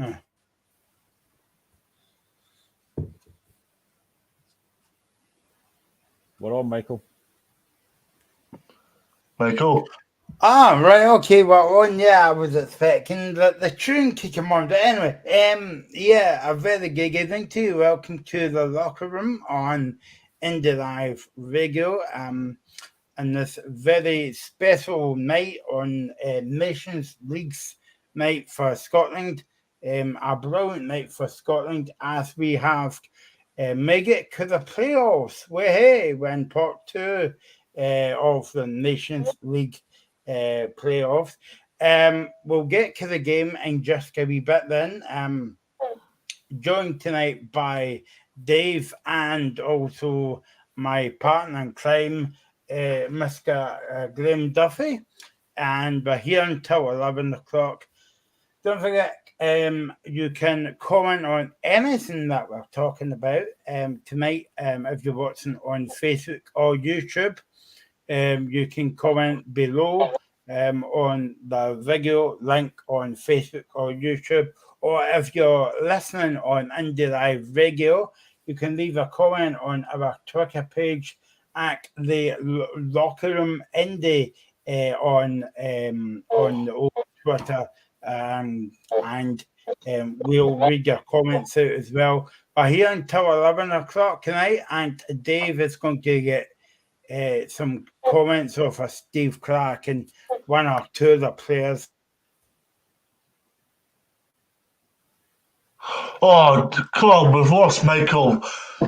Uh, We're on, Michael. Michael. Right, okay, well, on, I was expecting the tune to come on, but anyway, a very good evening to you. Welcome to the locker room on Indie Live Radio, and this very special night on Nations League's night for Scotland, a brilliant night for Scotland as we have made it to the playoffs. We're in part two of the Nations League playoffs. We'll get to the game in just a wee bit then. Joined tonight by Dave and also my partner in crime, Mr. Graham Duffy, and we're here until 11 o'clock. Don't forget, you can comment on anything that we're talking about tonight if you're watching on Facebook or YouTube. You can comment below on the video link on Facebook or YouTube, or if you're listening on Indie Live Radio, you can leave a comment on our Twitter page at the Locker Room Indie on the old Twitter, and we'll read your comments out as well. We're here until 11 o'clock tonight, and Dave is going to get some comments off of Steve Clarke and one or two of the players. Oh, come on, we've lost Michael.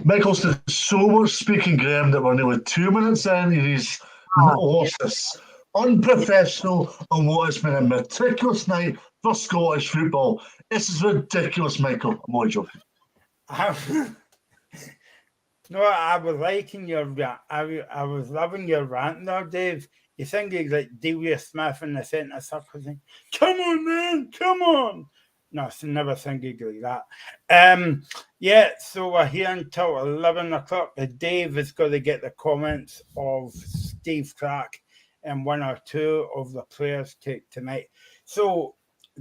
Michael's did so much speaking, Graham, that we're nearly 2 minutes in. He's lost us. Unprofessional on what has been a meticulous night for Scottish football. This is ridiculous, Michael. I'm only joking. No, I was liking your I was loving your rant there, Dave. You sounded like Delia Smith in the centre circle saying, "Come on, man, come on." No, it's never sounded like that. So we're here until 11 o'clock. Dave is going to get the comments of Steve Clarke and one or two of the players tonight. So,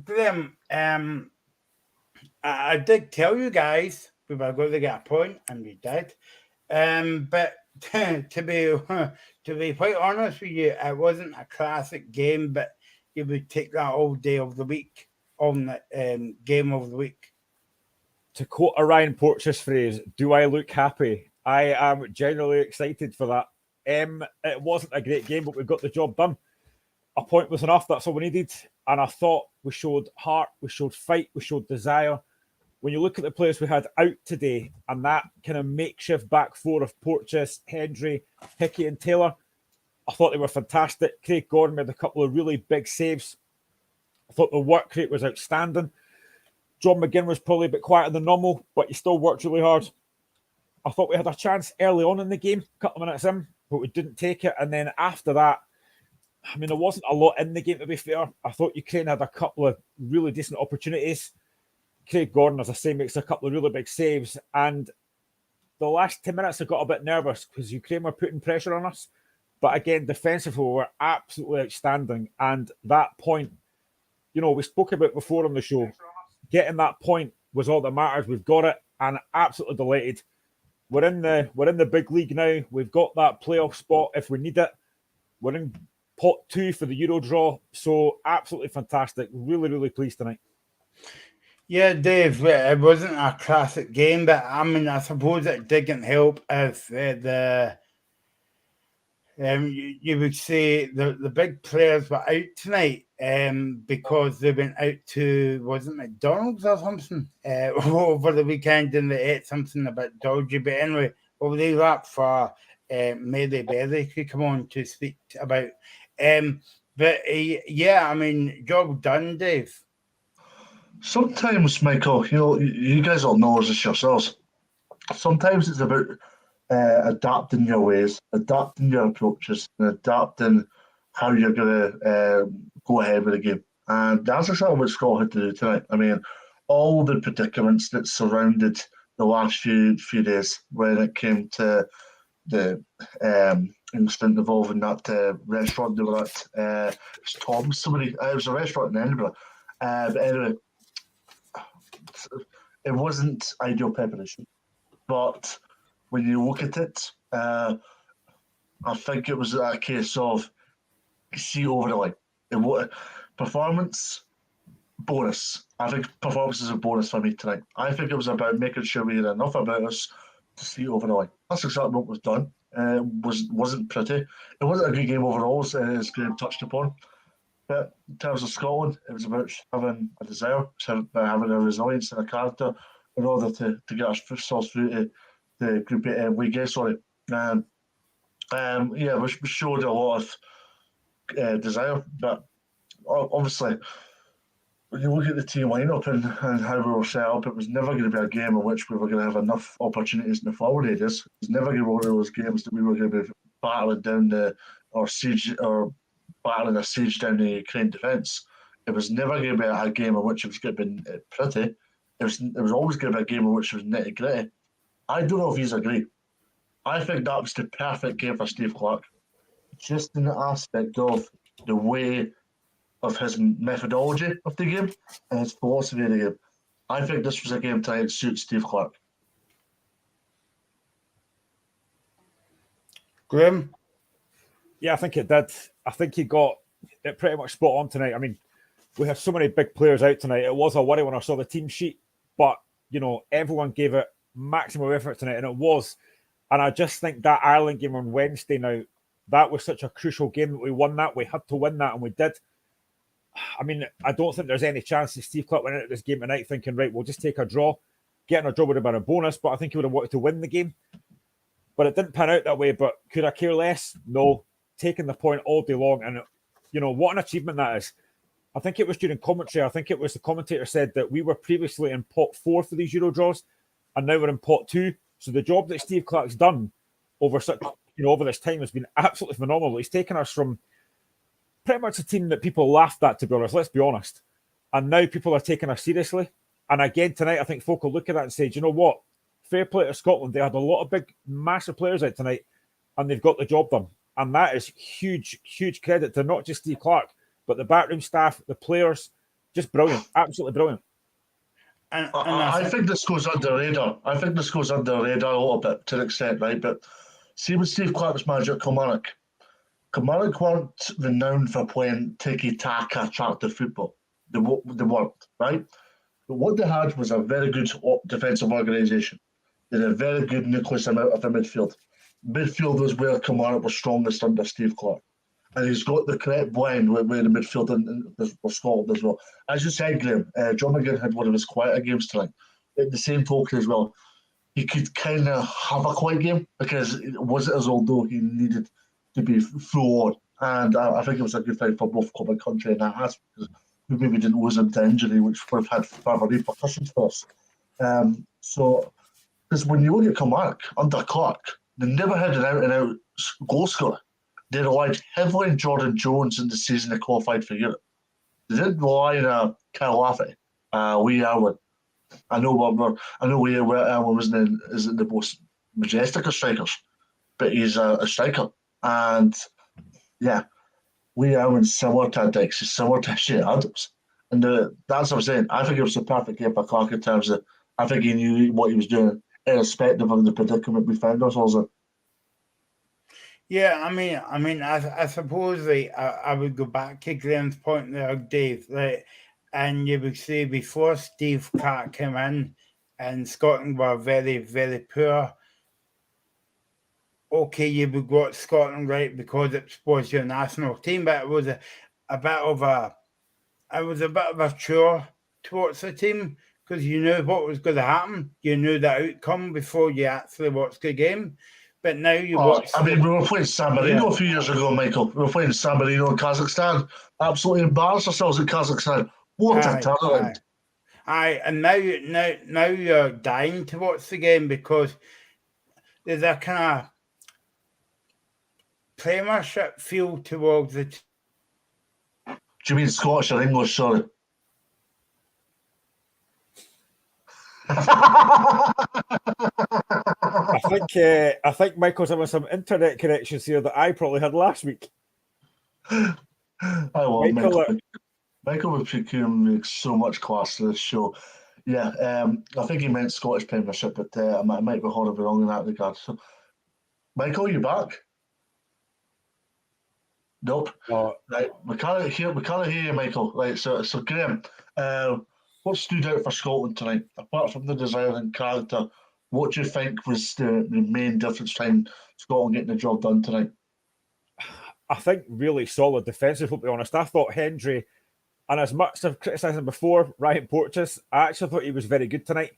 Graham, I did tell you guys we were going to get a point, and we did. But to be quite honest with you, it wasn't a classic game, but you would take that all day of the week on the game of the week. To quote a Ryan Porteous phrase, do I look happy? I am genuinely excited for that. It wasn't a great game, but we got the job done. A point was enough. That's all we needed. And I thought we showed heart, we showed fight, we showed desire. When you look at the players we had out today and that kind of makeshift back four of Porteous, Hendry, Hickey and Taylor, I thought they were fantastic. Craig Gordon made a couple of really big saves. I thought the work rate was outstanding. John McGinn was probably a bit quieter than normal, but he still worked really hard. I thought we had a chance early on in the game, a couple of minutes in, but we didn't take it. And then after that, I mean, there wasn't a lot in the game, to be fair. I thought Ukraine had a couple of really decent opportunities. Craig Gordon, as I say, makes a couple of really big saves. And the last 10 minutes, I got a bit nervous because Ukraine were putting pressure on us. But again, defensively, we were absolutely outstanding. And that point, you know, we spoke about before on the show, getting that point was all that matters. We've got it, and absolutely delighted. We're in the big league now. We've got that playoff spot if we need it. We're in pot 2 for the Euro draw, so absolutely fantastic. Really, really pleased tonight. Yeah, Dave, it wasn't a classic game, but I mean, I suppose it didn't help if you would say the big players were out tonight because they went out to, was it McDonald's or something over the weekend, and they ate something a bit dodgy. But anyway, we'll leave that for Mary Berry to come on to speak about. But I mean, job done, Dave. Sometimes, Michael, you know, you guys all know this yourselves. Sometimes it's about adapting your ways, adapting your approaches, and adapting how you're going to go ahead with the game. And that's exactly what Scott had to do tonight. I mean, all the predicaments that surrounded the last few days when it came to the incident involving that restaurant they were at. It was Tom's, somebody. It was a restaurant in Edinburgh. But anyway, it wasn't ideal preparation. But when you look at it, I think it was a case of see over the line. Performance bonus. I think performance is a bonus for me tonight. I think it was about making sure we had enough about us to see over the line. That's exactly what was done. Wasn't pretty. It wasn't a good game overall, as Graham touched upon. But in terms of Scotland, it was about having a desire, having a resilience and a character in order to get ourselves through to the Group league. Sorry. Yeah, we showed a lot of desire, but obviously, when you look at the team lineup and how we were set up, it was never going to be a game in which we were going to have enough opportunities in the forward areas. It was never going to be one of those games that we were going to be battling down battling a siege down the Ukraine defence. It was never going to be a game in which it was going to be pretty. It was always going to be a game in which it was nitty gritty. I don't know if he's agree. I think that was the perfect game for Steve Clarke, just in the aspect of the way of his methodology of the game and his philosophy of the game. I think this was a game tonight that suits Steve Clarke. Graham? Yeah, I think it did. I think he got it pretty much spot on tonight. I mean, we have so many big players out tonight. It was a worry when I saw the team sheet, but, everyone gave it maximum effort tonight, and it was. And I just think that Ireland game on Wednesday now, that was such a crucial game that we won that. We had to win that, and we did. I mean, I don't think there's any chance that Steve Clarke went into this game tonight thinking, right, we'll just take a draw. Getting a draw would have been a bonus, but I think he would have wanted to win the game. But it didn't pan out that way. But could I care less? No. Taking the point all day long. And, what an achievement that is. I think it was during commentary. I think it was the commentator said that we were previously in pot 4 for these Euro draws, and now we're in pot 2. So the job that Steve Clarke's done over over this time has been absolutely phenomenal. He's taken us from pretty much a team that people laughed at, to be honest, let's be honest. And now people are taking us seriously. And again, tonight, I think folk will look at that and say, do you know what? Fair play to Scotland. They had a lot of big, massive players out tonight, and they've got the job done. And that is huge, huge credit to not just Steve Clarke, but the backroom staff, the players. Just brilliant. Absolutely brilliant. And I think this goes under the radar. I think this goes under the radar a little bit to an extent, right? But see, when Steve Clarke was manager at Kilmarnock weren't renowned for playing tiki-taka attractive football. They weren't, right? But what they had was a very good defensive organisation. They had a very good nucleus of the midfield. Midfield was where Kilmarnock was strongest under Steve Clarke. And he's got the correct blend with the midfield for Scotland as well. As you said, Graham, John McGinn had one of his quieter games tonight. At the same token as well, he could kind of have a quiet game because it wasn't as though he needed to be full on. And I think it was a good fight for both club and country in that aspect because we maybe didn't lose him to injury, which would have had further repercussions for us. So, because when you look at Kilmarnock under Clarke, they never had an out-and-out goal scorer. They relied heavily on Jordan Jones in the season they qualified for Europe. They didn't rely on Kyle Lafferty, Lee Erwin. I know Lee Erwin isn't the most majestic of strikers, but he's a striker. And yeah, Lee Erwin's similar to Dix, he's similar to Shea Adams. And that's what I'm saying. I think it was the perfect game for Clarke in terms of, I think he knew what he was doing, irrespective of the predicament we found ourselves in. Yeah, I mean, I suppose I would go back to Graham's point there, Dave. And you would say before Steve Clarke came in, and Scotland were very, very poor. Okay, you would got Scotland right because it was your national team, but it was a bit of a chore towards the team because you knew what was going to happen. You knew the outcome before you actually watched the game. But now you watch. I mean, we were playing San Marino a few years ago, Michael. We were playing San Marino in Kazakhstan. Absolutely embarrassed ourselves in Kazakhstan. What a talent! And now you're dying to watch the game because there's a kind of Premiership feel towards it. Do you mean Scottish or English? Sorry. I think Michael's having some internet connections here that I probably had last week. I love Michael. Michael McCune makes so much class to this show. Yeah, I think he meant Scottish Premiership, but I might be horribly wrong in that regard. So, Michael, you back? Nope. Right, we can't hear you, Michael. Right, so Graham, what stood out for Scotland tonight, apart from the desire and character? What do you think was the main difference between Scotland getting the job done tonight? I think really solid defensive, to be honest. I thought Hendry, and as much as I've criticised him before, Ryan Porteous, I actually thought he was very good tonight.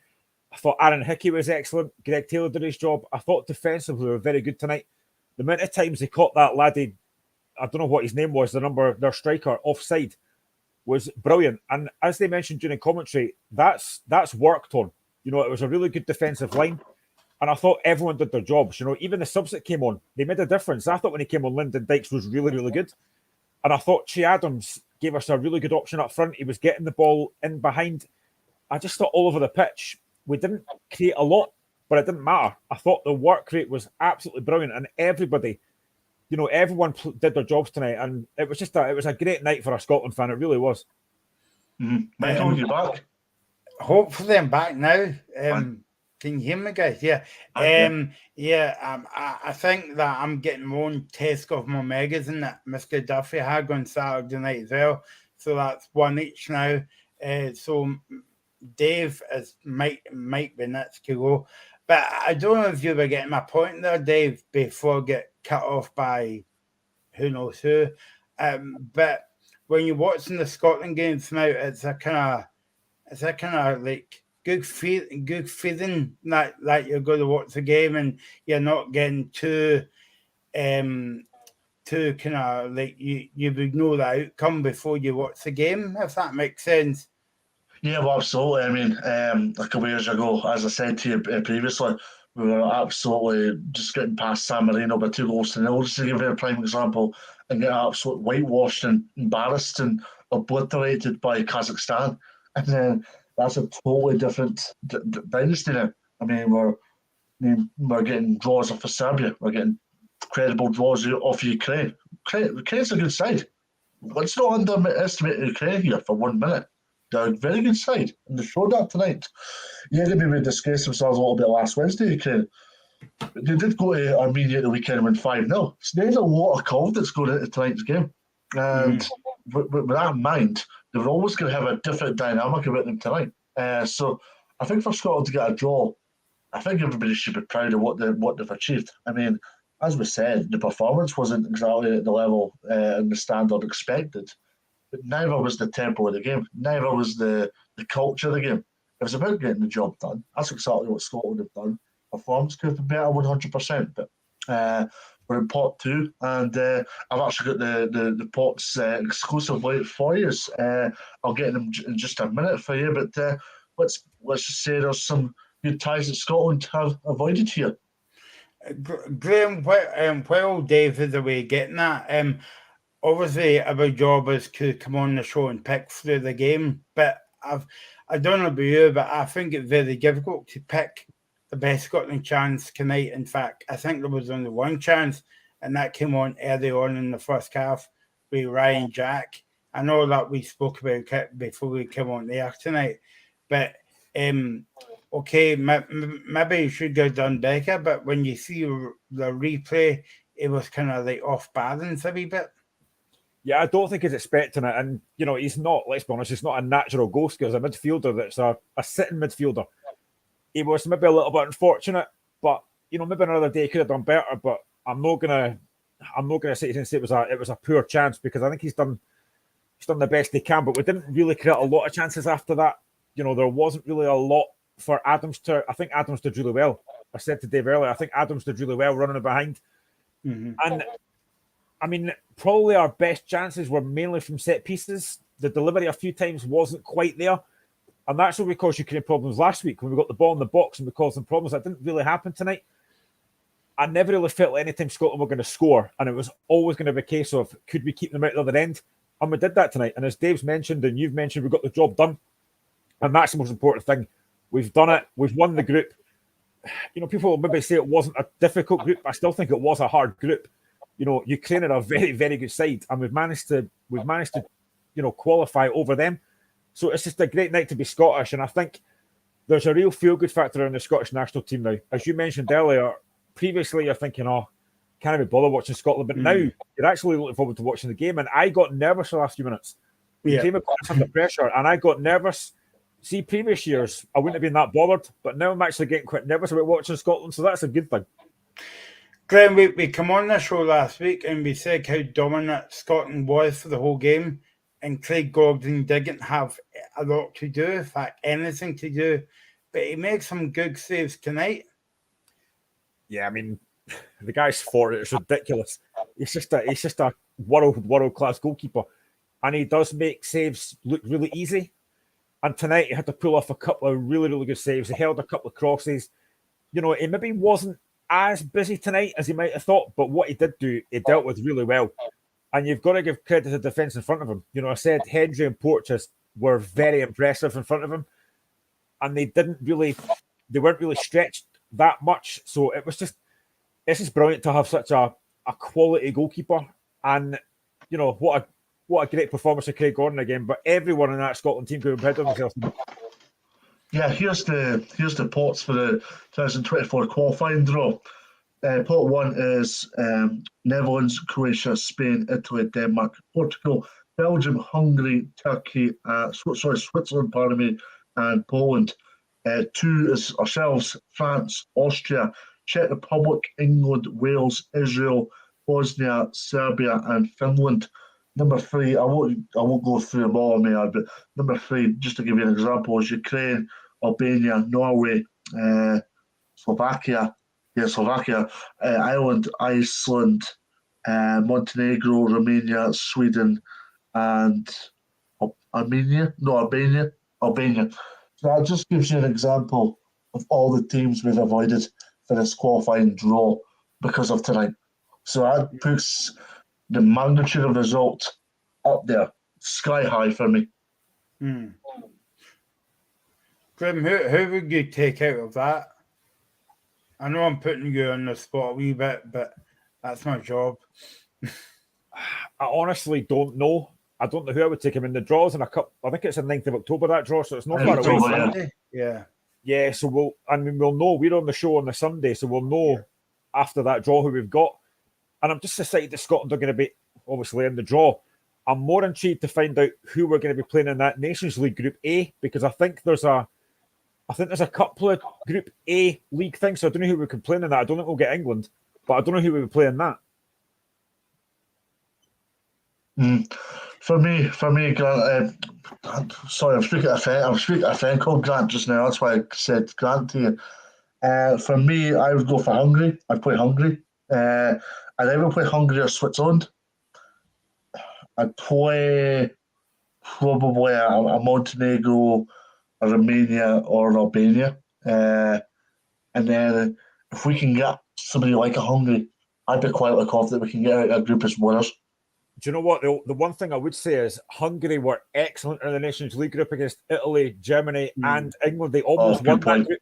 I thought Aaron Hickey was excellent. Greg Taylor did his job. I thought defensively we were very good tonight. The amount of times they caught that laddie, I don't know what his name was, their striker, offside, was brilliant. And as they mentioned during commentary, that's worked on. You know, it was a really good defensive line. And I thought everyone did their jobs. You know, even the subs that came on, they made a difference. I thought when he came on, Lyndon Dykes was really, really good. And I thought Che Adams gave us a really good option up front. He was getting the ball in behind. I just thought all over the pitch, we didn't create a lot, but it didn't matter. I thought the work rate was absolutely brilliant. And everybody, you know, everyone did their jobs tonight. And it was just it was a great night for a Scotland fan. It really was. Mm-hmm. Michael, you back? Hopefully I'm back now. Can you hear me, guys? Yeah. I think that I'm getting my own taste of my magazine that Mr. Duffy had on Saturday night as well. So that's one each now. So Dave might be next to go. But I don't know if you were getting my point there, Dave, before I get cut off by who knows who. But when you're watching the Scotland games now, it's a kind of like good feeling that you're going to watch the game and you're not getting too kind of like you would know the outcome before you watch the game, if that makes sense. Yeah, well, absolutely. I mean, a couple of years ago, as I said to you previously, we were absolutely just getting past San Marino by 2-0. Just to give you a prime example, and get absolutely whitewashed and embarrassed and obliterated by Kazakhstan. And then that's a totally different dynasty now. I mean, we're getting draws off of Serbia. We're getting credible draws off Ukraine. Ukraine's a good side. Let's not underestimate Ukraine here for 1 minute. They're a very good side, and they showed that tonight. Yeah, they maybe disgraced themselves a little bit last Wednesday, Ukraine. But they did go to Armenia at the weekend and win 5-0. So there's a lot of confidence going into tonight's game. And with that in mind, they were always going to have a different dynamic about them tonight. So I think for Scotland to get a draw, I think everybody should be proud of what they've achieved. I mean, as we said, the performance wasn't exactly at the level and the standard expected. But neither was the tempo of the game. Neither was the culture of the game. It was about getting the job done. That's exactly what Scotland have done. Performance could have been better 100%, but we're in pot 2, and I've actually got the pots exclusively for you. I'll get them in just a minute for you, but let's just say there's some good ties that Scotland have avoided here. Graham, while Dave is away getting that, obviously our job is to come on the show and pick through the game, but I don't know about you, but I think it's very difficult to pick the best Scotland chance tonight. In fact, I think there was only one chance, and that came on early on in the first half with Ryan Jack. I know that we spoke about it before we came on the air tonight, but okay, maybe you should have done better, but when you see the replay, it was kind of like off balance a wee bit. Yeah, I don't think he's expecting it. And, you know, he's not, let's be honest, he's not a natural goal scorer. He's a midfielder that's a sitting midfielder. He was maybe a little bit unfortunate, but, you know, maybe another day he could have done better. But I'm not gonna sit here and say it was a poor chance, because I think he's done the best he can. But we didn't really create a lot of chances after that. You know, there wasn't really a lot for Adams to. I think Adams did really well. I said to Dave earlier, I think Adams did really well running behind. Mm-hmm. And I mean, probably our best chances were mainly from set pieces. The delivery a few times wasn't quite there. And that's what we caused Ukraine problems last week when we got the ball in the box and we caused them problems. That didn't really happen tonight. I never really felt like anytime Scotland were going to score, and it was always going to be a case of, could we keep them out the other end? And we did that tonight. And as Dave's mentioned and you've mentioned, we got the job done. And that's the most important thing. We've done it. We've won the group. You know, people will maybe say it wasn't a difficult group. I still think it was a hard group. You know, Ukraine are a very, very good side, and we've managed to, you know, qualify over them. So it's just a great night to be Scottish. And I think there's a real feel-good factor in the Scottish national team now. As you mentioned earlier, previously you're thinking, oh, can't be bothered watching Scotland, but now you're actually looking forward to watching the game. And I got nervous the last few minutes. We came across under pressure, and I got nervous. See, previous years, I wouldn't have been that bothered, but now I'm actually getting quite nervous about watching Scotland, so that's a good thing. Glenn, we come on the show last week and we said how dominant Scotland was for the whole game, and Craig Gordon didn't have a lot to do, in fact, anything to do, but he made some good saves tonight. Yeah, I mean, the guy's 40, it's ridiculous. He's just a world class goalkeeper, and he does make saves look really easy. And tonight he had to pull off a couple of really good saves. He held a couple of crosses. You know, he maybe wasn't as busy tonight as he might have thought, but what he did do, he dealt with really well. And you've got to give credit to the defence in front of him. You know, I said Hendry and Porteous were very impressive in front of him, and they weren't really stretched that much. So it's just brilliant to have such a quality goalkeeper. And you know, what a great performance of Craig Gordon again. But everyone in that Scotland team could have been proud of themselves. Yeah, here's the ports for the 2024 qualifying draw. Pot 1 is Netherlands, Croatia, Spain, Italy, Denmark, Portugal, Belgium, Hungary, Turkey, Switzerland, and Poland. 2 is ourselves, France, Austria, Czech Republic, England, Wales, Israel, Bosnia, Serbia, and Finland. Number 3, I won't go through them all, but number 3, just to give you an example, is Ukraine, Albania, Norway, Slovakia, Ireland, Iceland, Montenegro, Romania, Sweden, and Albania. So that just gives you an example of all the teams we've avoided for this qualifying draw because of tonight. So that puts the magnitude of result up there, sky high for me. Grim, who would you take out of that? I know I'm putting you on the spot a wee bit, but that's my job. I honestly don't know. I don't know who I would take him in the draws in a cup. I think it's the 9th of October, that draw, so it's not far away. Yeah, so we'll know. We're on the show on the Sunday, so we'll know after that draw who we've got. And I'm just excited that Scotland are going to be obviously in the draw. I'm more intrigued to find out who we're going to be playing in that Nations League Group A, because I think there's a couple of Group A league things, so I don't know who we can play in that. I don't think we'll get England, but I don't know who we would play in that. For me, Grant. Sorry, I'm speaking to a friend called Grant just now. That's why I said Grant to you. For me, I would go for Hungary. I'd play Hungary. I'd either play Hungary or Switzerland. I'd play probably a Montenegro, a Romania, or Albania. And then if we can get somebody like a Hungary, I'd be quietly confident we can get out of a group as winners. Do you know what? The one thing I would say is Hungary were excellent in the Nations League group against Italy, Germany, and England. They almost won that group.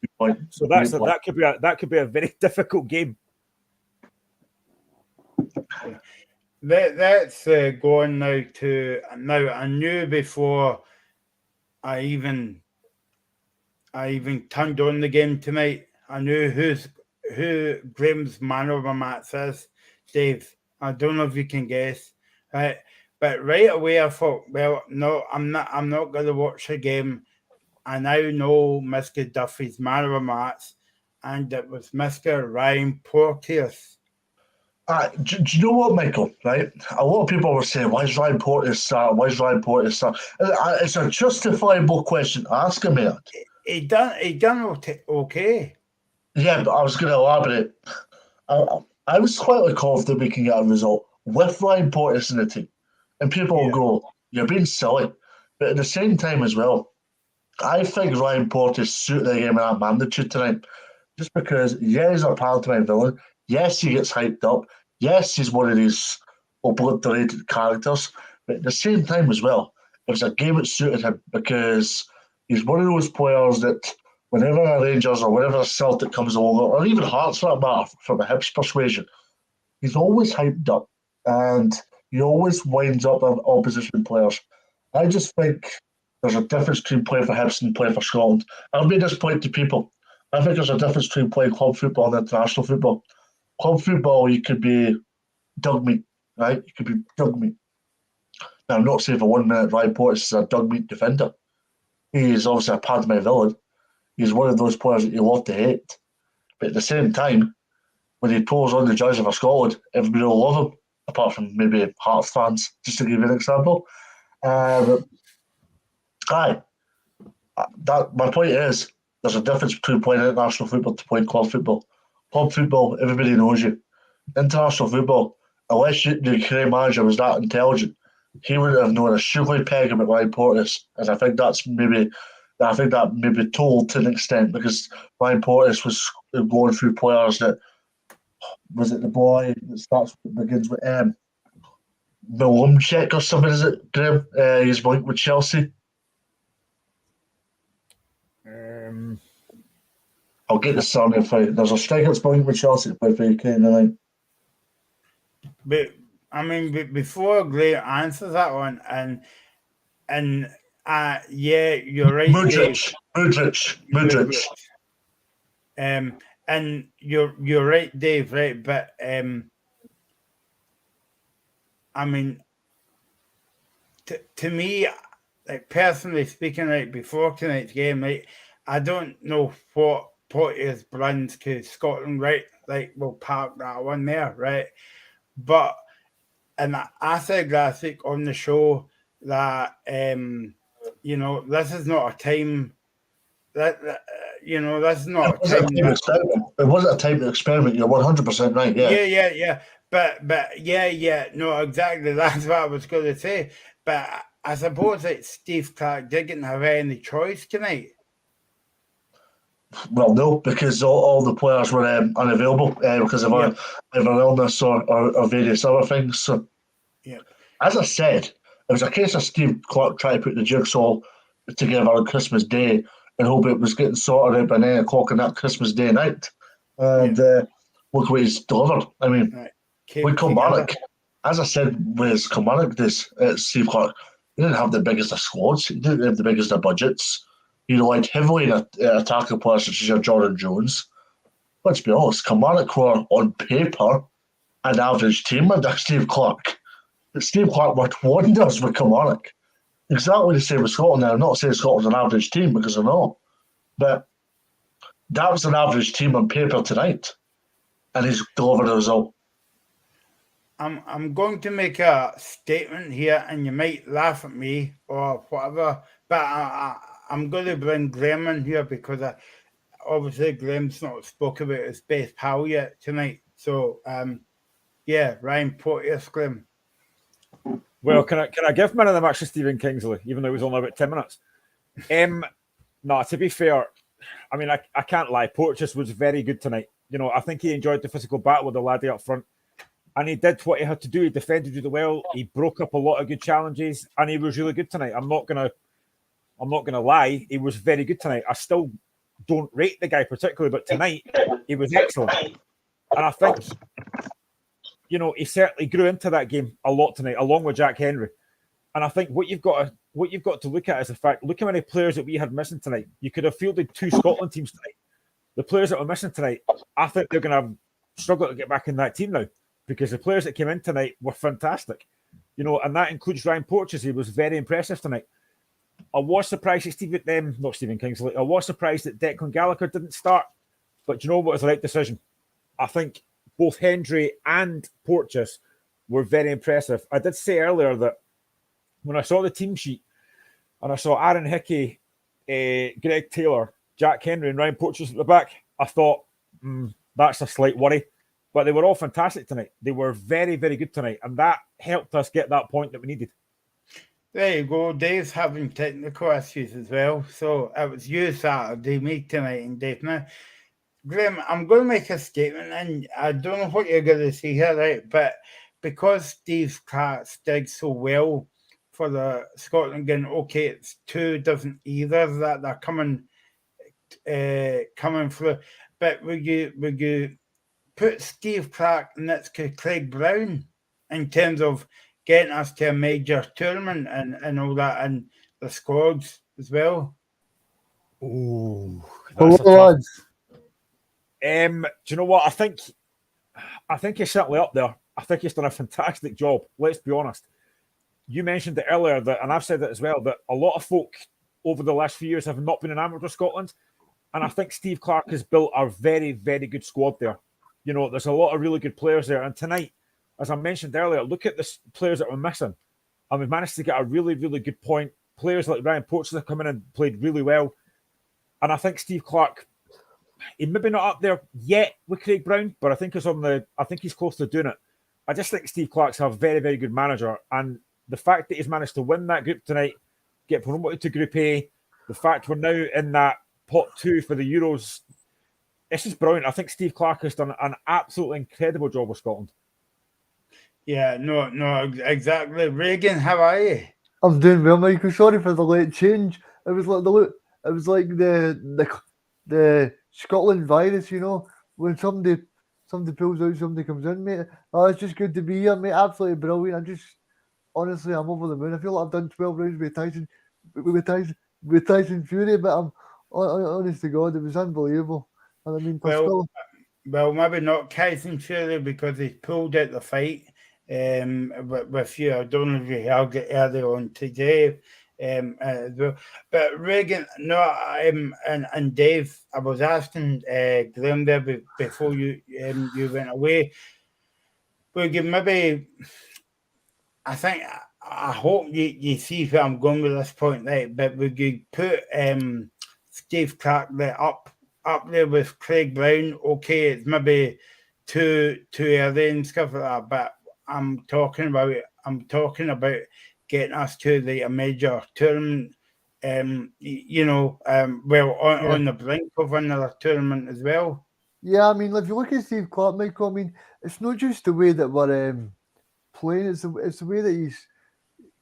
So that could be a very difficult game. Let's go on now to I knew before I even turned on the game tonight. I knew who Graham's man of the match is. Dave, I don't know if you can guess. Right, but right away I thought, well, no, I'm not going to watch the game. I now know Mr. Duffy's man of the match, and it was Mr. Ryan Porteous. Do you know what, Michael? Right, a lot of people were saying, "Why is Ryan Porteous start? Why is Ryan Porteous start?" It's a justifiable question. Ask him it. He done okay. Yeah, but I was going to elaborate. I was quite confident we can get a result with Ryan Porteous in the team. And people will go, "You're being silly." But at the same time as well, I think Ryan Porteous suited the game in that magnitude tonight. Just because, he's a pantomime villain. Yes, he gets hyped up. Yes, he's one of these obliterated characters. But at the same time as well, it was a game that suited him because he's one of those players that whenever a Rangers or whenever a Celtic comes along, or even Hearts for that matter, from a Hibs persuasion, he's always hyped up and he always winds up on opposition players. I just think there's a difference between playing for Hibs and playing for Scotland. I've made this point to people. I think there's a difference between playing club football and international football. Club football, you could be dug meat, right? You could be dug meat. Now, I'm not saying for 1 minute Ryan Porteous is a dug meat defender. He is obviously a Padme villain. He's one of those players that you love to hate. But at the same time, when he pulls on the jersey for Scotland, everybody will love him, apart from maybe Hearts fans, just to give you an example. My point is, there's a difference between playing international football to playing club football. Club football, everybody knows you. International football, unless the Ukraine manager was that intelligent, he wouldn't have known a sugar peg about Ryan Porteous. And I think that maybe told to an extent, because Ryan Porteous was going through players that, was it the boy that begins with Milumchek or something, is it, Graham? He's linked with Chelsea. I'll get the surname for you. There's a striker that's linked with Chelsea to play for Ukraine tonight. But I mean, before Graham answers that one, and yeah, you're right, Mudryk. And you're right, Dave, right? But I mean, to me, like personally speaking, right before tonight's game, right, I don't know what Porteous brings to Scotland, right? Like we'll park that one there, right? But and I said last week on the show that this is not a time that that's not a time. It wasn't a time to experiment. You're 100% right. Yeah. Yeah. But no, exactly. That's what I was going to say. But I suppose that Steve Clarke didn't have any choice tonight. Well, no, because all the players were unavailable because of either illness or various other things. So, as I said, it was a case of Steve Clarke trying to put the jigsaw together on Christmas Day and hope it was getting sorted out by 9 o'clock on that Christmas Day night. And look what he's delivered. I mean, with Kilmarnock, as I said, with Kilmarnock, Steve Clarke, he didn't have the biggest of squads. He didn't have the biggest of budgets. He relied heavily on attacking players such as your Jordan Jones. Let's be honest, Kilmarnock were on paper an average team under Steve Clarke. But Steve Clarke worked wonders with Kilmarnock. Exactly the same with Scotland. Now, I'm not saying Scotland's an average team because they're not. But that was an average team on paper tonight. And he's delivered a result. I'm going to make a statement here, and you might laugh at me or whatever, but I'm going to bring Graham in here because obviously Graham's not spoke about his best pal yet tonight. So, Ryan Porteous, Graham. Well, can I give man of the match to Stephen Kingsley, even though it was only about 10 minutes? No, to be fair, I mean, I can't lie. Porteous was very good tonight. I think he enjoyed the physical battle with the laddie up front. And he did what he had to do. He defended really well. He broke up a lot of good challenges, and he was really good tonight. I'm not gonna lie. He was very good tonight. I still don't rate the guy particularly, but tonight he was excellent. And I think, he certainly grew into that game a lot tonight, along with Jack Henry. And I think what you've got to look at is the fact: look how many players that we had missing tonight. You could have fielded 2 Scotland teams tonight. The players that were missing tonight, I think they're going to struggle to get back in that team now, because the players that came in tonight were fantastic, and that includes Ryan Porteous. He was very impressive tonight. I was surprised that not Stephen Kingsley. I was surprised that Declan Gallagher didn't start, but you know what was the right decision? I think both Hendry and Porteous were very impressive. I did say earlier that when I saw the team sheet and I saw Aaron Hickey, Greg Taylor, Jack Henry, and Ryan Porteous at the back, I thought that's a slight worry. But they were all fantastic tonight. They were very, very good tonight. And that helped us get that point that we needed. There you go. Dave's having technical issues as well. So it was you Saturday, me tonight, and Dave now. Graham, I'm going to make a statement, and I don't know what you're going to see here, right? But because Steve Clarke did so well for the Scotland game, okay, it's 2 doesn't either that they're coming through. But would you put Steve Clarke next to Craig Brown in terms of getting us to a major tournament and all that, and the squads as well? Oh, Hello, that's a tough. lads. Do you know what? I think he's certainly up there. I think he's done a fantastic job. Let's be honest. You mentioned it earlier that, and I've said it as well, that a lot of folk over the last few years have not been enamored with Scotland, and I think Steve Clarke has built a very, very good squad there. You know, there's a lot of really good players there, and tonight, as I mentioned earlier, look at the players that we're missing, and we've managed to get a really, really good point. Players like Ryan Porteous have come in and played really well, and I think Steve Clarke, he maybe not up there yet with Craig Brown, but I think he's close to doing it. I just think Steve Clarke's a very, very good manager, and the fact that he's managed to win that group tonight, get promoted to Group A, the fact we're now in that pot 2 for the Euros, this is brilliant. I think Steve Clarke has done an absolutely incredible job with Scotland. Yeah, no, exactly. Reagan, how are you? I'm doing well, Michael. Sorry for the late change. It was like the Scotland virus, you know, when somebody pulls out, somebody comes in, mate. Oh, it's just good to be here, mate. Absolutely brilliant. Honestly, I'm over the moon. I feel like I've done 12 rounds with Tyson Fury, but I'm honest to God, it was unbelievable. And I mean, Well, maybe not Tyson Fury because he pulled out the fight with you. I don't know if you heard it earlier on today. As well. But Reagan, no, and Dave, I was asking Graham there before you went away. Reagan, maybe I hope you see where I'm going with this point, right? But would you put Steve Clarke up there with Craig Brown? Okay, it's maybe too early and stuff like that, but I'm talking about getting us to a major tournament. On the brink of another tournament as well. Yeah, I mean, if you look at Steve Clarke, Michael, I mean, it's not just the way that we're playing; it's the way that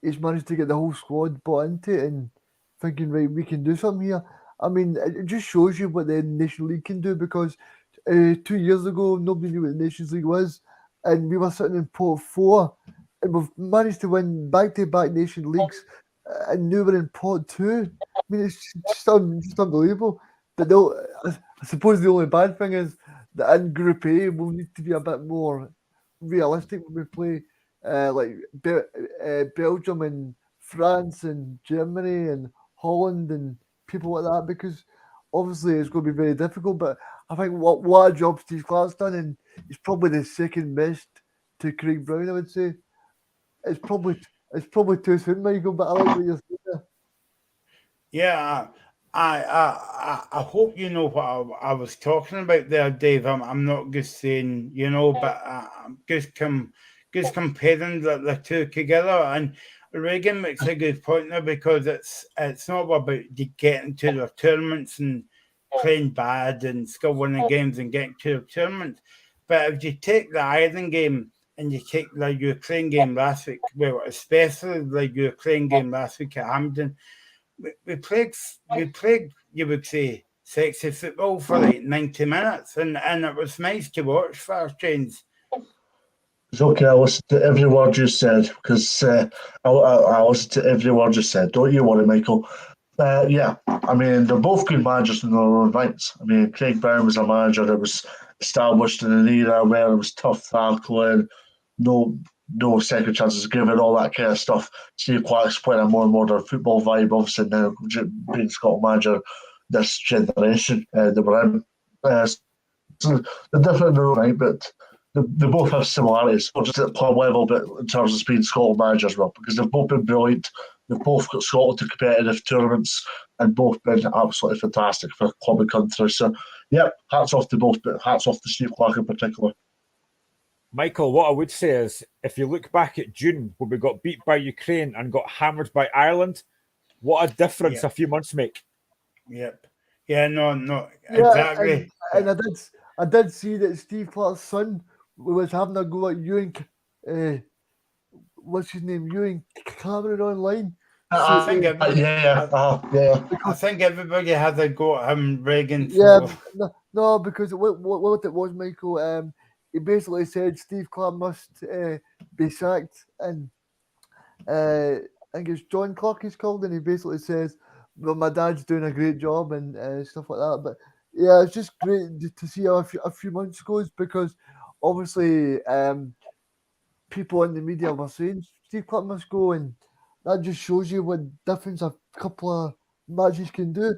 he's managed to get the whole squad bought into it and thinking, right, we can do something here. I mean, it just shows you what the National League can do because 2 years ago, nobody knew what the Nations League was, and we were sitting in pot 4, and we've managed to win back-to-back Nation Leagues, and now we're in pot 2. I mean, it's just unbelievable. But I suppose the only bad thing is that in Group A, we'll need to be a bit more realistic when we play Belgium and France and Germany and Holland and people like that, because obviously it's going to be very difficult. But I think what a job Steve Clarke's done, and he's probably the second best to Craig Brown, I would say. It's probably too soon, Michael, but I like what you're saying there. Yeah, I hope you know what I was talking about there, Dave. I'm not just saying, but I'm just comparing the two together. And Reagan makes a good point there because it's not about getting to the tournaments and playing bad and still winning games and getting to the tournament. But if you take the Ireland game and you take the Ukraine game last week, well, especially the Ukraine game last week at Hampden, we played, you would say, sexy football for like 90 minutes, and it was nice to watch for our change. It's okay, I listened to every word you said because I listened to every word you said. Don't you worry, Michael. Yeah, I mean, they're both good managers in their own rights. I mean, Craig Brown was a manager that was established in an era where it was tough tackling, no second chances given, all that kind of stuff. Steve Clarke's playing a more modern football vibe, obviously now being Scotland manager this generation that we're in. So they're different in their own right, but they both have similarities, not just at club level, but in terms of being Scotland managers, well, because they've both been brilliant. They've both got Scotland to competitive tournaments and both been absolutely fantastic for club and country. So, yeah, hats off to both, but hats off to Steve Clarke in particular. Michael, what I would say is, if you look back at June, when we got beat by Ukraine and got hammered by Ireland, what a difference a few months make. Yep. Yeah, no, exactly. And I did see that Steve Clarke's son was having a go at Ewan, what's his name, Ewan Cameron online. I think everybody has a go at him, Reagan. Yeah, no, because what it was, Michael, he basically said Steve Clarke must be sacked, and think it's John Clark he's called, and he basically says, "Well, my dad's doing a great job," and stuff like that. But yeah, it's just great to see how a few months goes, because obviously people in the media were saying Steve Clark must go, and that just shows you what difference a couple of matches can do.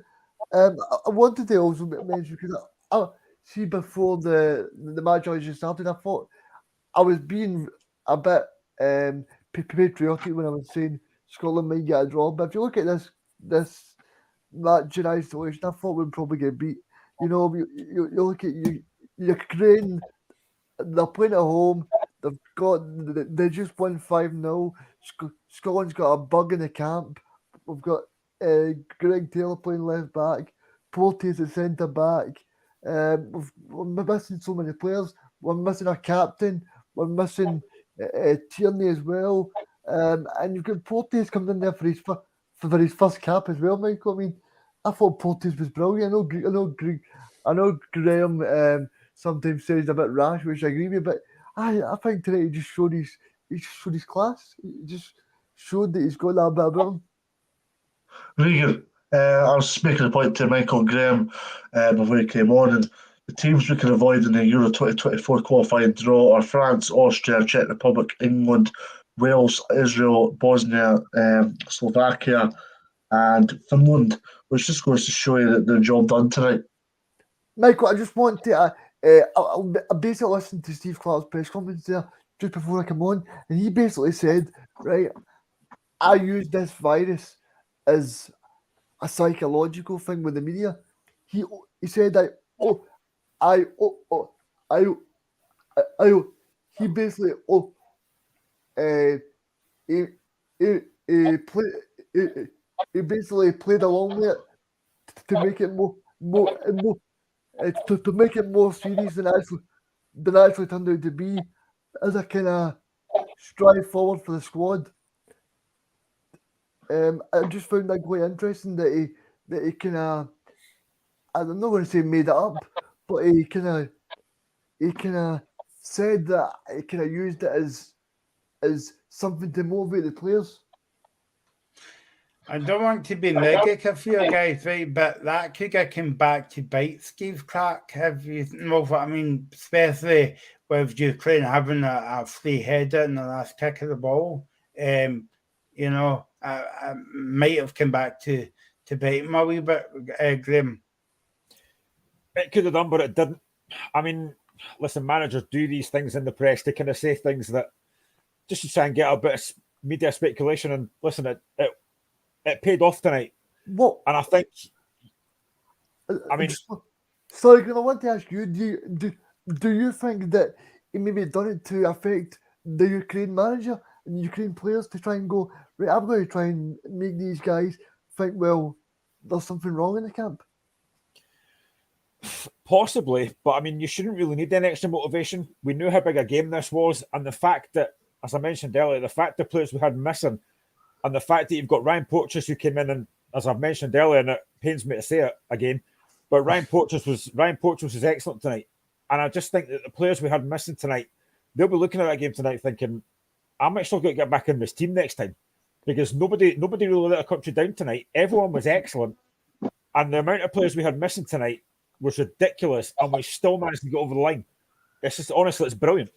I wanted to also mention, because I see before the match I just started, I thought I was being a bit patriotic when I was saying Scotland might get a draw. But if you look at this match in isolation, I thought we'd probably get beat. You know, you look at Ukraine, they're playing at home. They just won 5-0. Scotland's got a bug in the camp. We've got Greg Taylor playing left back, Porteous at centre back. We're missing so many players. We're missing a captain. We're missing Tierney as well. And you've got Porteous coming in there for his first cap as well, Michael. I mean, I thought Porteous was brilliant. I know Graham sometimes says he's a bit rash, which I agree with, but I think tonight he just showed his class. He just showed that he's got that bit about him. Regan, I was making a point to Michael Graham before he came on, and the teams we can avoid in the Euro 2024 qualifying draw are France, Austria, Czech Republic, England, Wales, Israel, Bosnia, Slovakia, and Finland, which just goes to show you that the job done tonight. Michael, I just want to. I basically listened to Steve Clark's press conference there just before I come on, and he basically said, right, I use this virus as a psychological thing with the media. He said that he basically he basically played along with it to make it more to make it more serious than actually turned out to be, as a kind of strive forward for the squad. I just found that quite interesting that he kind of, I'm not going to say made it up, but he kind of said that he kind of used it as something to motivate the players. I don't want to be negative here, guys, right? But that could have come back to bite Steve Clark, if you know what I mean, especially with Ukraine having a free header in the last kick of the ball. You know, I might have come back to bite him a wee bit, Graham. It could have done, but it didn't. I mean, listen, managers do these things in the press. They kind of say things that just to try and get a bit of media speculation. And listen, it paid off tonight. What? And I think, I mean, sorry, I want to ask you: do you think that he maybe done it to affect the Ukraine manager and Ukraine players to try and go, right, I'm going to try and make these guys think, well, there's something wrong in the camp? Possibly, but I mean, you shouldn't really need any extra motivation. We knew how big a game this was, and the fact that, as I mentioned earlier, the fact the players we had missing, and the fact that you've got Ryan Porteous who came in, and as I've mentioned earlier, and it pains me to say it again, but Ryan Porteous was excellent tonight, and I just think that the players we had missing tonight, they'll be looking at that game tonight thinking, I might still got to get back in this team next time, because nobody really let a country down tonight. Everyone was excellent, and the amount of players we had missing tonight was ridiculous, and we still managed to get over the line. It's just, honestly, it's brilliant.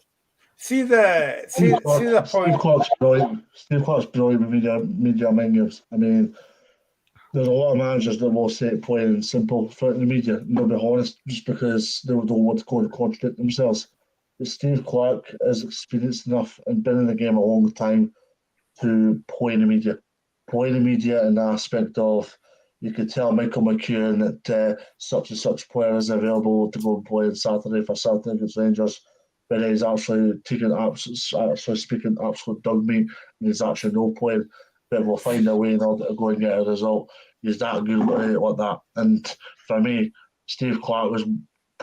See the point. Steve Clark's brilliant. Steve Clark's brilliant with media mingers. I mean, there's a lot of managers that will say it plain and simple throughout the media, and they'll be honest just because they don't want to go and contradict themselves. But Steve Clark is experienced enough and been in the game a long time to play in the media. Play in the media in the aspect of, you could tell Michael McEwen that such and such player is available to go and play on Saturday for Saturday against Rangers, but he's actually speaking absolute dog meat, and he's actually no playing, but we'll find a way in order to go and get a result. He's that good like that. And for me, Steve Clark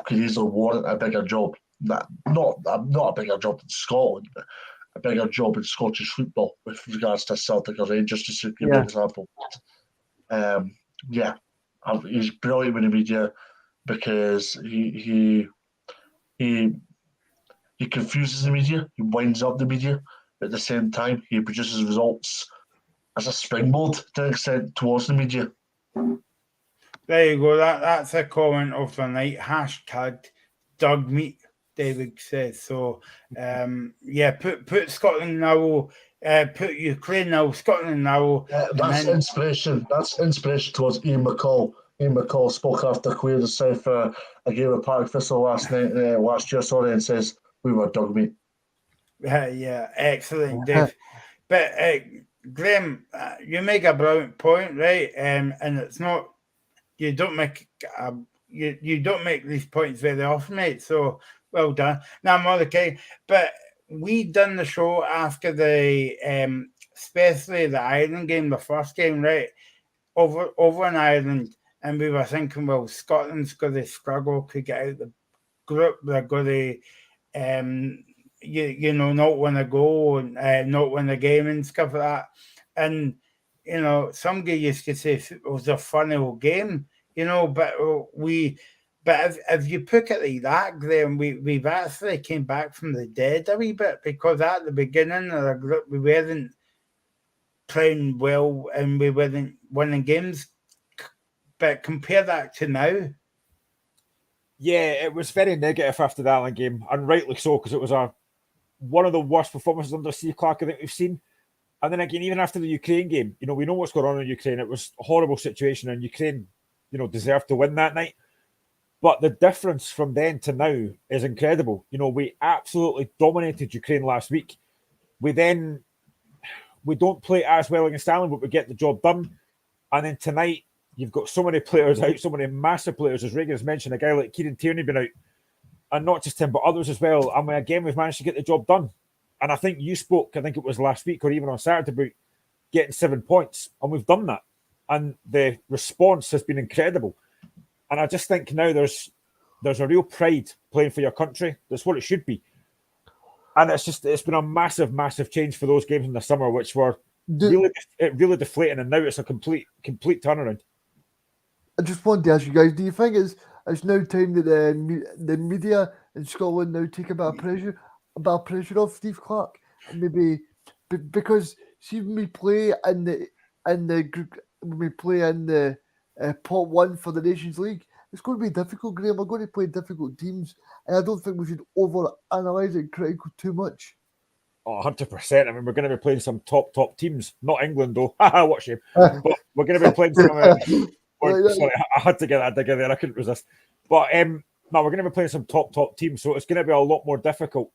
could easily warrant a bigger job. Not a bigger job in Scotland, but a bigger job in Scottish football with regards to Celtic or Rangers, just to give an example. He's brilliant with the media because he confuses the media, he winds up the media, but at the same time he produces results as a springboard to an extent towards the media. There you go. That's a comment of the night. Hashtag Doug Meat, David says. So, yeah, put Scotland now, put Ukraine now, Scotland now. That's inspiration. That's inspiration towards Ian McCall. Ian McCall spoke after Queer the South a game of Park Thistle last year, sorry, and says we were Doug Meat. Yeah, excellent, Dave. But Graham, you make a brilliant point, right? And it's not. You don't make you don't make these points very often, mate. So well done. Now, Mordecai, but we done the show after the especially the Ireland game, the first game, right? Over in Ireland, and we were thinking, well, Scotland's going to struggle to get out the group. They're going to you know, not win a goal and not win a game and stuff like that. And you know, some guys used to say it was a funny old game, you know, but if you put it like that, then we've actually came back from the dead a wee bit, because at the beginning of the group we weren't playing well and we weren't winning games. But compare that to now. Yeah, it was very negative after the Ireland game, and rightly so, because it was one of the worst performances under Steve Clarke I think we've seen. And then again, even after the Ukraine game, you know, we know what's going on in Ukraine. It was a horrible situation, and Ukraine, you know, deserved to win that night. But the difference from then to now is incredible. You know, we absolutely dominated Ukraine last week. We don't play as well against Ireland, but we get the job done. And then tonight, you've got so many players out, so many massive players, as Reagan has mentioned, a guy like Kieran Tierney been out, and not just him, but others as well. And again, we've managed to get the job done. And I think you spoke, I think it was last week or even on Saturday, about getting 7 points. And we've done that. And the response has been incredible. And I just think now there's a real pride playing for your country. That's what it should be. And it's been a massive, massive change for those games in the summer, which were really deflating. And now it's a complete turnaround. I just wanted to ask you guys, do you think it's now time that the media in Scotland now take a bit of pressure off Steve Clarke? Maybe because see, when we play in the group, when we play in the pot one for the Nations League, it's going to be difficult, Graham. We're going to play difficult teams, and I don't think we should over-analyse it critical too much. Oh, 100%. I mean, we're going to be playing some top teams. Not England, though. What shame. But we're going to be playing some... sorry, I had to get that digger there. I couldn't resist. But no, we're going to be playing some top teams, so it's going to be a lot more difficult.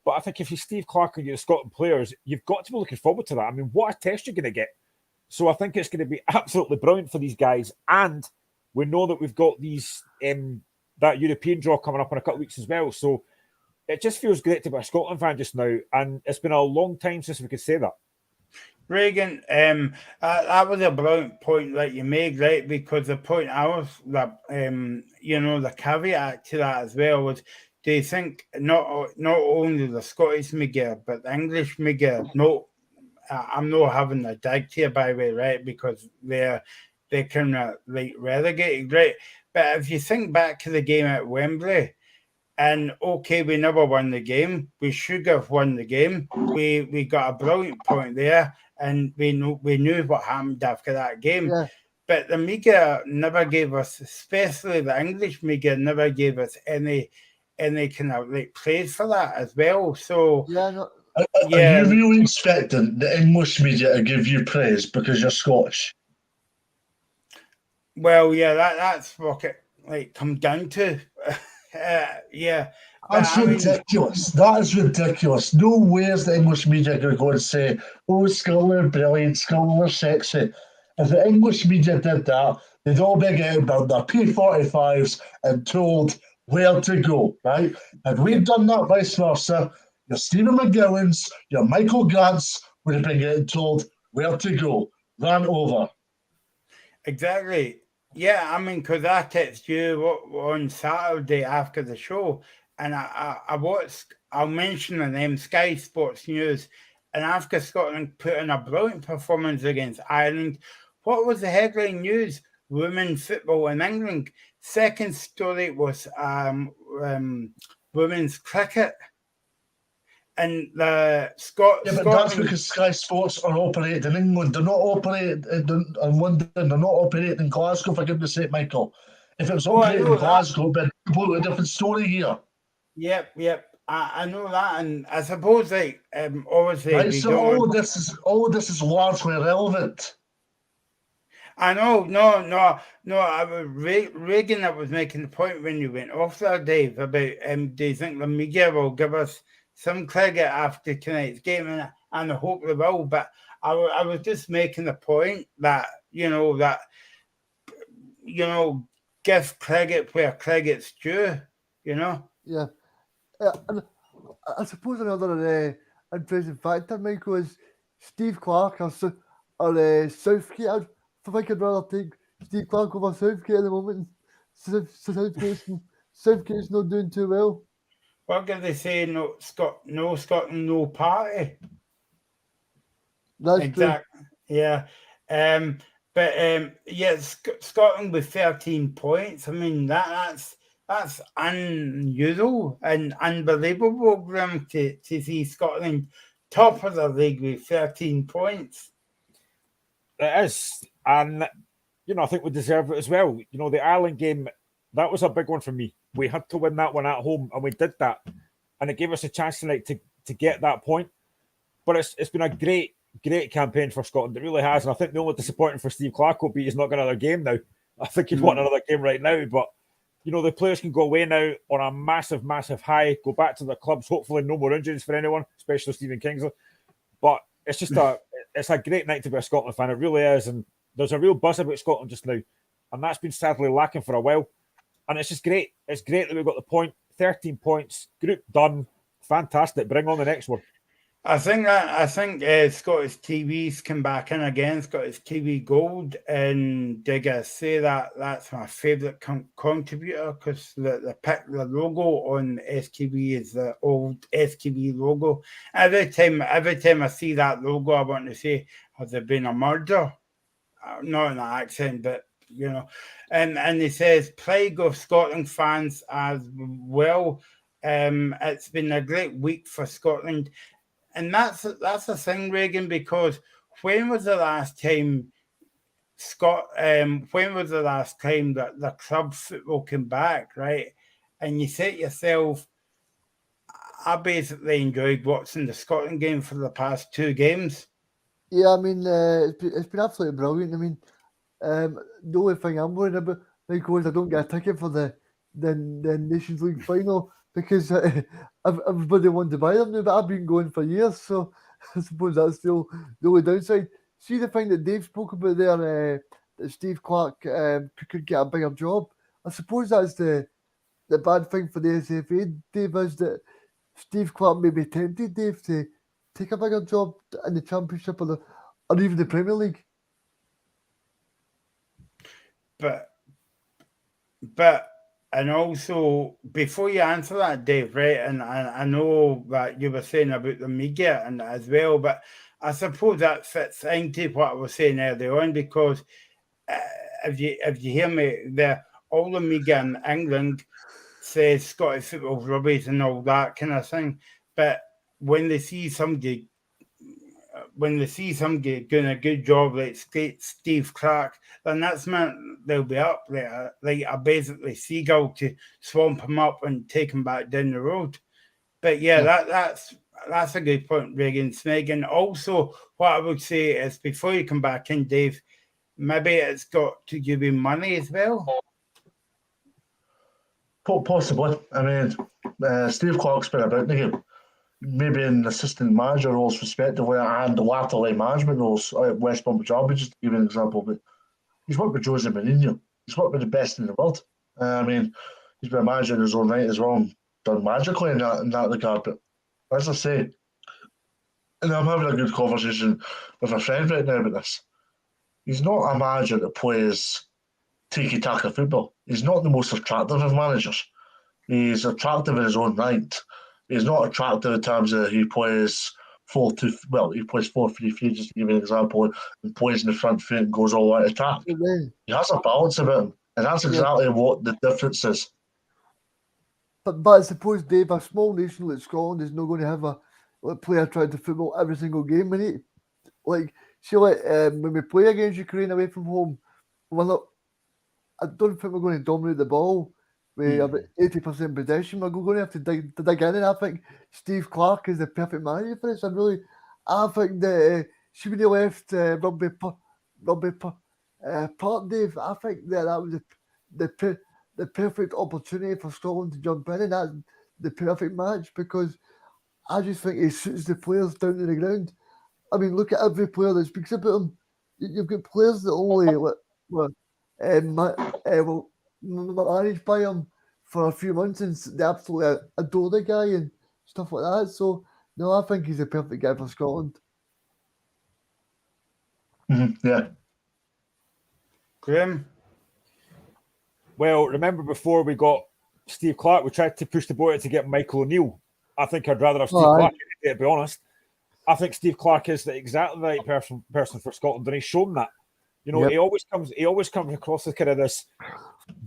But I think if you're Steve Clarke and you're the Scotland players, you've got to be looking forward to that. I mean, what a test you're going to get. So I think it's going to be absolutely brilliant for these guys. And we know that we've got these that European draw coming up in a couple of weeks as well. So it just feels great to be a Scotland fan just now. And it's been a long time since we could say that. Reagan, that was a brilliant point that you made, right? Because the point I was, you know, the caveat to that as well was, do you think not only the Scottish media, but the English media, I'm not having a dig here, by the way, right? Because they're kind of like relegated, right? But if you think back to the game at Wembley, and okay, we never won the game. We should have won the game. We got a brilliant point there, and we knew what happened after that game. Yeah. But the media never gave us, especially the English media, never gave us any kind of like praise for that as well. So Are you really expecting the English media to give you praise because you're Scottish? Well, yeah, that's what it like comes down to. Yeah. That's ridiculous. That is ridiculous. No way is the English media going to go and say, oh, Scotland are brilliant, Scotland are sexy. If the English media did that, they'd all be getting about their P45s and told where to go, right? If we'd done that vice versa, your Stephen McGillans, your Michael Grants would have been getting told where to go, ran over. Exactly. Yeah, I mean, because I texted you on Saturday after the show, and I watched, I'll mention the name, Sky Sports News, and after Scotland put in a brilliant performance against Ireland, what was the headline news? Women's football in England. Second story was women's cricket. and the Yeah, but that's Scotland. because Sky Sports are operating in England. They're not operating in London. They're not operating in Glasgow, for goodness sake, Michael. If it was Oh, I operating know in that. Glasgow, it'd be a completely different story here. Yep. I know that, and I suppose like obviously Right, we so don't. all of this is largely irrelevant. I know, no. I was Reagan that was making the point when you went off there, Dave, about do you think the media will give us some credit after tonight's game, and I hope they will. But I was just making the point that give credit where credit's due. Yeah. And I suppose another interesting factor, Michael, is Steve Clark or Southgate. I think I'd rather take Steve Clark over Southgate at the moment. Southgate's not doing too well. What did they say? No Scotland, no party. That's Exactly. Yeah. Scotland with 13 points. I mean that's unusual and unbelievable, Graham, to see Scotland top of the league with 13 points. It is, and I think we deserve it as well. The Ireland game, that was a big one for me. We had to win that one at home, and we did that, and it gave us a chance tonight to get that point. But it's been a great campaign for Scotland. It really has, and I think the only disappointing for Steve Clark will be he's not got another game now. I think he'd want another game right now, but the players can go away now on a massive high, go back to their clubs. Hopefully, no more injuries for anyone, especially Stephen Kingsley. But it's just it's a great night to be a Scotland fan. It really is, and there's a real buzz about Scotland just now, and that's been sadly lacking for a while. And it's just great. It's great that we've got the point, 13 points, group done, fantastic. Bring on the next one. I think Scottish TV's come back in again, Scottish TV Gold, and they gotta say that's my favourite contributor because the logo on STV is the old STV logo. Every time I see that logo, I want to say, has there been a murder? Not in an accent, but and it says plague of Scotland fans as well. It's been a great week for Scotland. And that's the thing, Reagan, because when was the last time that the club football came back, right? And you say to yourself, I basically enjoyed watching the Scotland game for the past 2 games. Yeah, I mean, it's been absolutely brilliant. I mean, the only thing I'm worried about, Michael, is I don't get a ticket for the Nations League final because everybody wanted to buy them now, but I've been going for years, so I suppose that's still the only downside. See the thing that Dave spoke about there, that Steve Clark could get a bigger job. I suppose that's the bad thing for the SFA, Dave, is that Steve Clark may be tempted, Dave, to take a bigger job in the Championship or even the Premier League. But and also, before you answer that, Dave, right, and I know that you were saying about the media and as well, but I suppose that fits into what I was saying earlier on, because if you hear me, all the media in England says Scottish football's rubbish and all that kind of thing, but when they see somebody doing a good job like Steve Clark, then that's meant they'll be up there like a basically seagull to swamp him up and take him back down the road. But that's a good point, Reagan Smeg. And also, what I would say is, before you come back in, Dave, maybe it's got to give you money as well. Possibly. I mean, Steve Clark's been about the game. Maybe in assistant manager roles respectively and the latter line management roles at West Bromwich Albion, just to give you an example. But he's worked with Jose Mourinho. He's worked with the best in the world. I mean, he's been a manager in his own right as well and done magically in that regard. But as I say, and I'm having a good conversation with a friend right now about this, he's not a manager that plays tiki-taka football. He's not the most attractive of managers. He's attractive in his own right. He's not attractive in terms of he plays 4-3-3, just to give you an example, and plays in the front foot and goes all out attack. He has a balance about him, and that's exactly what the difference is. But I suppose, Dave, a small nation like Scotland is not going to have play attractive football every single game. We need, like, see, like when we play against Ukraine away from home, I don't think we're going to dominate the ball with about 80% possession. We're going to have to dig in, and I think Steve Clarke is the perfect manager for this. I think that she would have left Rugby Park, Dave. I think that was the perfect opportunity for Scotland to jump in, and that's the perfect match because I just think it suits the players down to the ground. I mean, look at every player that speaks about him. You've got players that only were managed by him for a few months and they absolutely adore the guy and stuff like that. So, no, I think he's a perfect guy for Scotland. Yeah. Graham? Well, remember before we got Steve Clarke, we tried to push the boat to get Michael O'Neill. I think I'd rather have Steve Clarke, to be honest. I think Steve Clarke is exactly the right person for Scotland, and he's shown that. You know, he always comes across as kind of this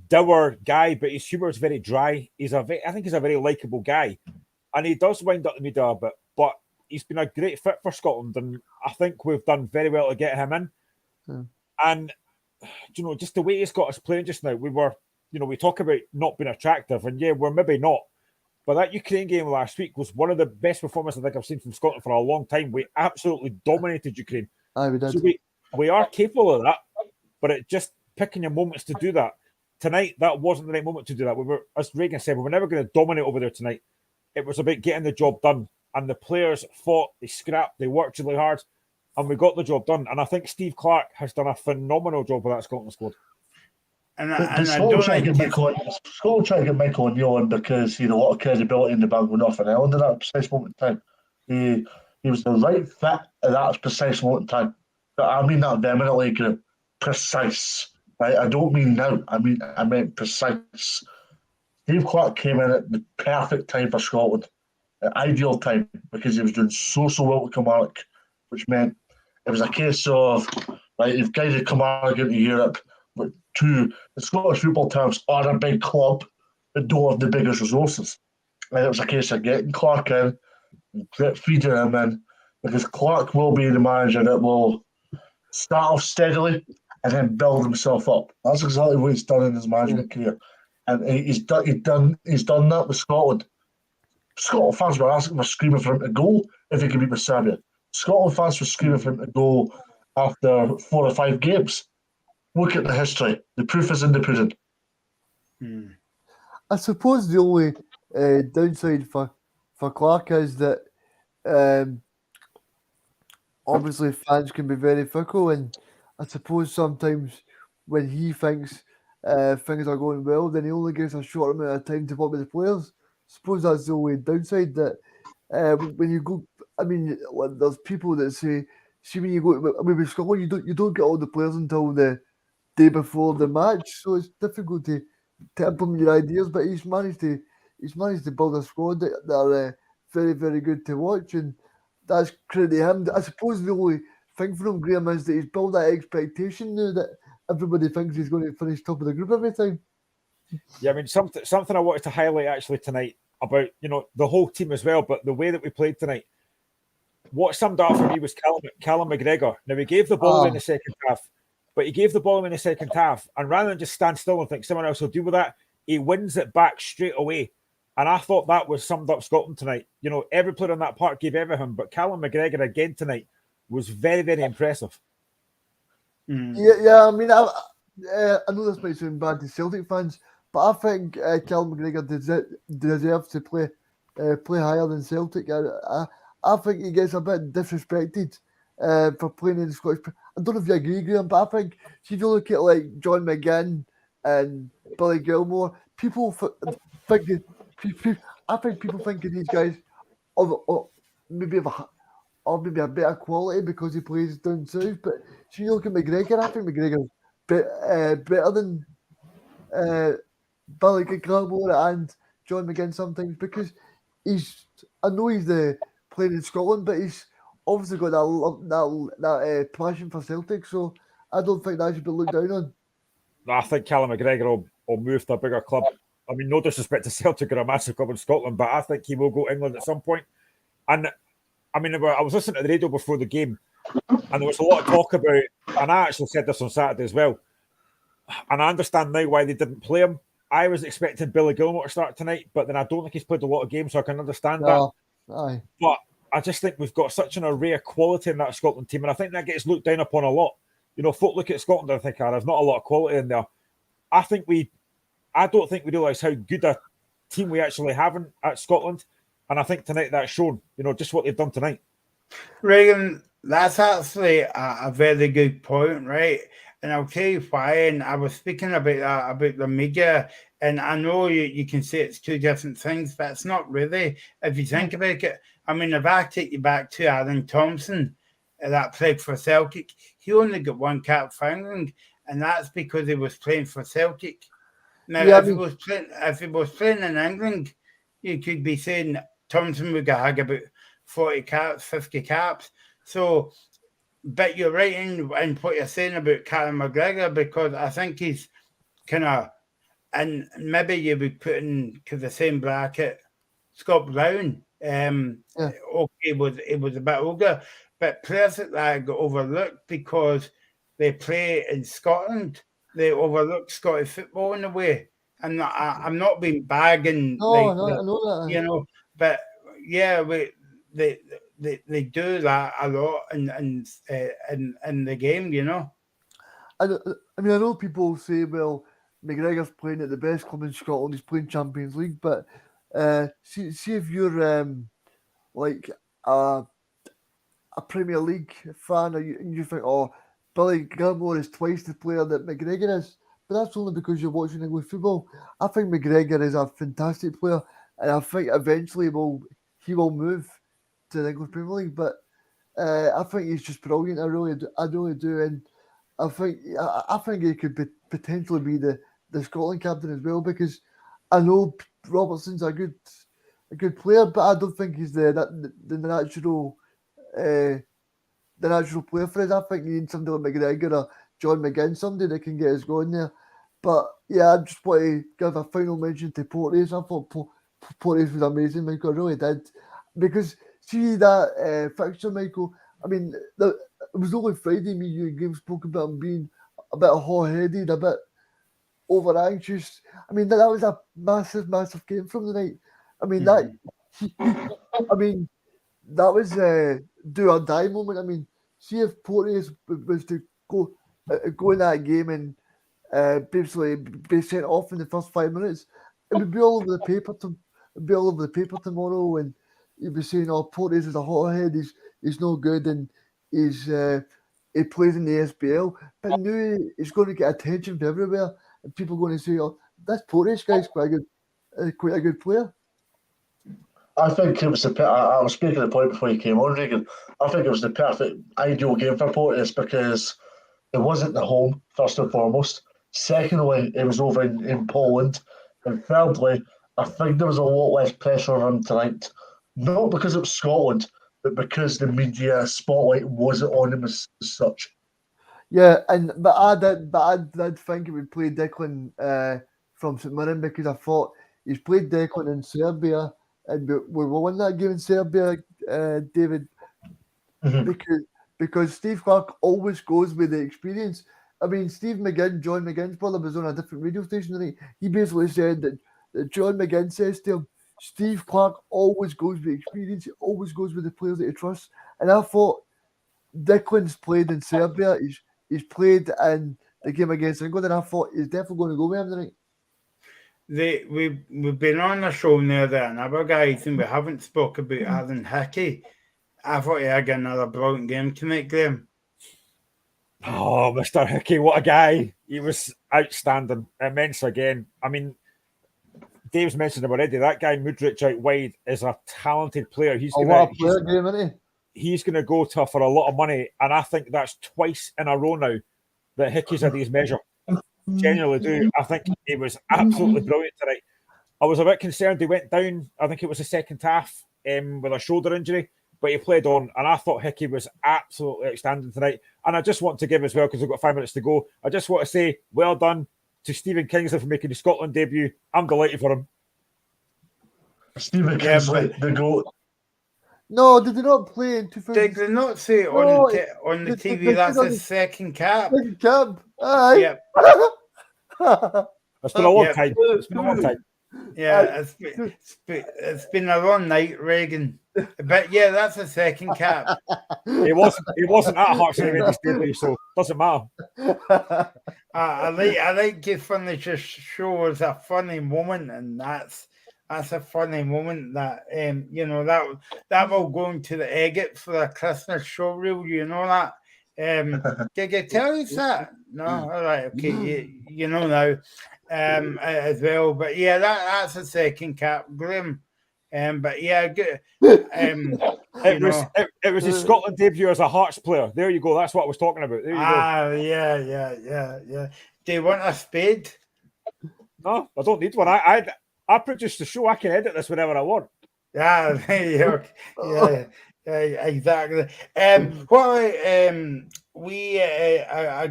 dour guy, but his humour is very dry. I think he's a very likeable guy, and he does wind up the media a bit. But he's been a great fit for Scotland, and I think we've done very well to get him in. Yeah. And you know, just the way he's got us playing just now, we talk about not being attractive, and yeah, we're maybe not. But that Ukraine game last week was one of the best performances I think I've seen from Scotland for a long time. We absolutely dominated Ukraine. We did. So we are capable of that, but it just picking your moments to do that. Tonight, that wasn't the right moment to do that. We were, as Reagan said, we were never going to dominate over there tonight. It was about getting the job done. And the players fought, they scrapped, they worked really hard, and we got the job done. And I think Steve Clarke has done a phenomenal job with that Scotland squad. Scotland trying to get Michael O'Neill in because he had a lot of credibility in the bank with Northern Ireland at that precise moment in time. He was the right fit at that precise moment in time. I mean that vehemently, precise. Right? I don't mean now. I meant precise. Steve Clarke came in at the perfect time for Scotland, the ideal time, because he was doing so well with Kilmarnock, which meant it was a case of you've guided Kilmarnock into Europe. But the Scottish football terms are a big club that don't have the biggest resources. And it was a case of getting Clarke in, feeding him in, because Clarke will be the manager that will start off steadily and then build himself up. That's exactly what he's done in his management career. And he's done that with Scotland. Scotland fans were screaming for him to go if he could beat with Serbia. Scotland fans were screaming for him to go after 4 or 5 games. Look at the history. The proof is in the pudding. I suppose the only downside for Clarke is that obviously fans can be very fickle, and I suppose sometimes when he thinks things are going well, then he only gets a short amount of time to work with the players. I suppose that's the only downside that when you go, I mean, there's people that say, see, when you go with Scotland, you don't get all the players until the day before the match, so it's difficult to implement your ideas. But he's managed to build a squad that are very, very good to watch, and that's credit to him. I suppose the only thing for him, Graham, is that he's built that expectation now that everybody thinks he's going to finish top of the group every time. Yeah, I mean, something I wanted to highlight actually tonight about the whole team as well, but the way that we played tonight. What summed up for me was Callum McGregor. Now, he gave the ball in the second half. But he gave the ball in the second half, and rather than just stand still and think someone else will deal with that, he wins it back straight away. And I thought that was summed up Scotland tonight. Every player on that park gave everything, but Callum McGregor again tonight was very, very impressive. Yeah. I mean, I know this might sound bad to Celtic fans, but I think Callum McGregor deserves to play higher than Celtic. I think he gets a bit disrespected for playing in the Scottish. I don't know if you agree, Graham, but I think if you look at like John McGinn and Billy Gilmore, people thinking these guys are maybe a better quality because he plays down south. But if you look at McGregor, I think McGregor's better than Billy Gilmore and John McGinn sometimes, because I know he's playing in Scotland, but he's obviously got that passion for Celtic, so I don't think that should be looked down on. I think Callum McGregor will move to a bigger club. I mean, no disrespect to Celtic or a massive club in Scotland, but I think he will go to England at some point. And I mean, I was listening to the radio before the game, and there was a lot of talk about, and I actually said this on Saturday as well, and I understand now why they didn't play him. I was expecting Billy Gilmore to start tonight, but then I don't think he's played a lot of games, so I can understand that. Aye. But I just think we've got such an array of quality in that Scotland team, and I think that gets looked down upon a lot. You know, folk look at Scotland and think, there's not a lot of quality in there. I don't think we realise how good a team we actually have at Scotland, and I think tonight that's shown. You know, just what they've done tonight. Reagan, that's actually a very good point, right? And I'll tell you why. And I was speaking about that, about the media. And I know you can say it's two different things, but it's not really. If you think about it, I mean, if I take you back to Aaron Thompson, that played for Celtic, he only got one cap for England, and that's because he was playing for Celtic. Now, if he was playing in England, you could be saying Thompson would have had about 40 caps, 50 caps. So, but you're right in what you're saying about Callum McGregor, because I think he's kind of, and maybe you would put into the same bracket Scott Brown. Okay, it was a bit older, but players like that got overlooked because they play in Scotland. They overlook Scottish football in a way. And I'm not being bagging, I know that. You know, but yeah, they do that a lot in the game, you know. I mean, I know people say, well, McGregor's playing at the best club in Scotland, he's playing Champions League, but see if you're like a Premier League fan and you think, Billy Gilmore is twice the player that McGregor is, but that's only because you're watching English football. I think McGregor is a fantastic player, and I think eventually he will move to the English Premier League, but I think he's just brilliant. I really do, and I think he could potentially be the Scotland captain as well, because I know Robertson's a good player, but I don't think he's the natural player for us. I think you need somebody like McGregor or John McGinn, somebody that can get us going there. But yeah, I just want to give a final mention to Porteous. I thought Porteous was amazing, Michael. I really did, because see that fixture, Michael. I mean, it was only Friday. Me, you, and Graham spoke about him being a bit hot-headed, a bit over anxious. I mean, that was a massive game from the night. I mean that was a do or die moment. I mean, see if Porteous was to go in that game and basically be sent off in the first 5 minutes, it would be all over the paper. Tomorrow, and you'd be saying, Porteous is a hothead. He's no good, and he plays in the SPL. But now he's going to get attention from everywhere, and people are going to say, this Porteous guy's quite a good player. I think it was I was speaking the point before you came on, Regan. I think it was the perfect, ideal game for Porteous because it wasn't the home, first and foremost. Secondly, it was over in Poland. And thirdly, I think there was a lot less pressure on him tonight. Not because it was Scotland, but because the media spotlight wasn't on him as such. Yeah, but I did think he would play Declan from St Mirren, because I thought he's played Declan in Serbia, and we won that game in Serbia, David, because Steve Clarke always goes with the experience. I mean, John McGinn's brother, was on a different radio station tonight. He basically said that John McGinn says to him, Steve Clarke always goes with experience. He always goes with the players that he trusts. And I thought Declan's played in Serbia. He's played in the game against England, and I thought he's definitely going to go with him tonight. We've been on a show now there and other guys, and we haven't spoke about Aaron Hickey. I thought he had another brilliant game tonight, Graham. Oh, Mr. Hickey, what a guy. He was outstanding, immense again. I mean, Dave's mentioned him already. That guy, Mudryk out wide, is a talented player. He's going to go for a lot of money, and I think that's twice in a row now that Hickey's had his measure. Genuinely do. I think he was absolutely brilliant tonight. I was a bit concerned he went down, I think it was the second half, with a shoulder injury, but he played on, and I thought Hickey was absolutely outstanding tonight. And I just want to give as well, because we've got 5 minutes to go, I just want to say well done to Stephen Kingsley for making his Scotland debut. I'm delighted for him. Stephen Kingsley, the GOAT. No, did they not play in Did 2000? they not say No, on the TV they that's said on his the second cap? second cap. Aye. Yep, It's been a long Yep. time. It's been a long time. yeah, it's been a long night, Reagan. But yeah, that's a second cap. He wasn't at Hearts when he made his debut, so doesn't matter. I like to finish a show as a funny moment, and that's a funny moment that you know that will go into the egget for a Christmas show reel. You know that. Did I tell you that? No, all right, okay, you know now, as well. But yeah, that's a second cap, Grim. But yeah, good. It was his Scotland debut as a Hearts player. There you go. That's what I was talking about. There you go. Yeah. Do you want a spade? No, I don't need one. I produce the show. I can edit this whenever I want. Yeah, exactly. I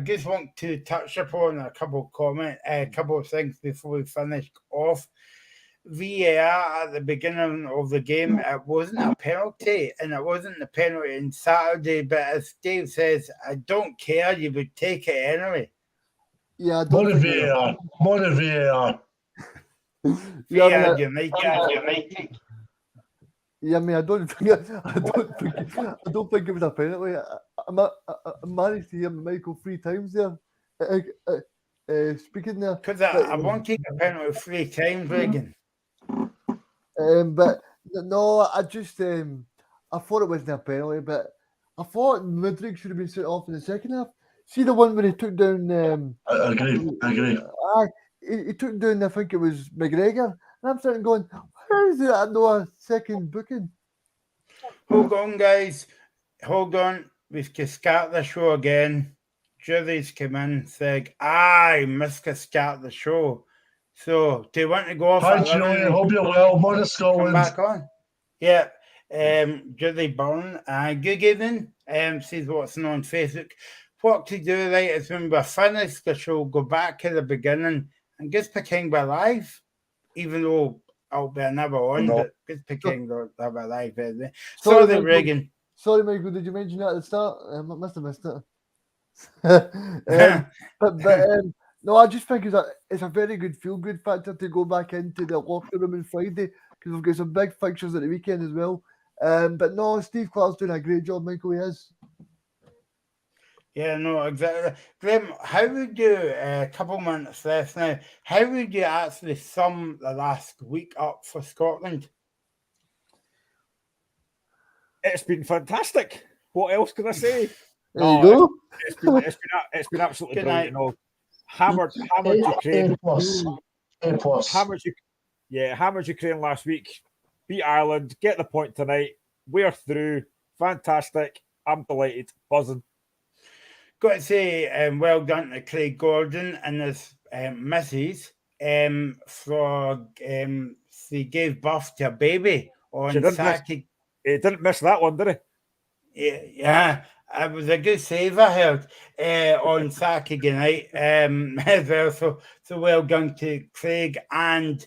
just want to touch upon a couple of things before we finish off. VAR at the beginning of the game, it wasn't a penalty, and it wasn't a penalty on Saturday. But as Dave says, I don't care. You would take it anyway. Yeah, I More don't than think VAR. More than VAR. Yeah, I mean, United. yeah, I mean, I don't think it was a penalty. I managed to hear Michael 3 times there, speaking there. Because I wanted a penalty 3 times, Reagan. But no, I just I thought it wasn't a penalty, but I thought Mudryk should have been sent off in the second half. See the one where he took down. I agree. He took down. I think it was McGregor, and I'm starting going, where is it? I know a second booking. Hold on, guys. Hold on. We've start the show again. Jury's come in saying, I must start the show. So, do you want to go off? Hi, Julian. Hope you're well. Morning, Come Scotland. back on. Yeah. Jury Byrne. Good evening. Says what's on Facebook. What to do, right, is when we're finished the show, go back to the beginning and just pretend we're live, even though I'll be never on, but just pretend we're live. Sorry, Reagan. Sorry, Michael, did you mention that at the start? I must have missed it. but no, I just think it's a very good feel-good factor to go back into the locker room on Friday because we've got some big fixtures at the weekend as well. But no, Steve Clark's doing a great job, Michael, he is. Yeah, no, exactly. Graham, how would you, a couple minutes left now, how would you actually sum the last week up for Scotland? It's been fantastic. What else can I say? There you go. It's been absolutely Good brilliant. night. You know, hammered Ukraine. A+. Hammered Ukraine last week. Beat Ireland. Get the point tonight. We're through. Fantastic. I'm delighted. Buzzing. Got to say, well done to Craig Gordon and his missus for he gave birth to a baby on Saturday. He didn't miss that one, did he? Yeah, it was a good save I heard on Saturday night as well. So well done to Craig, and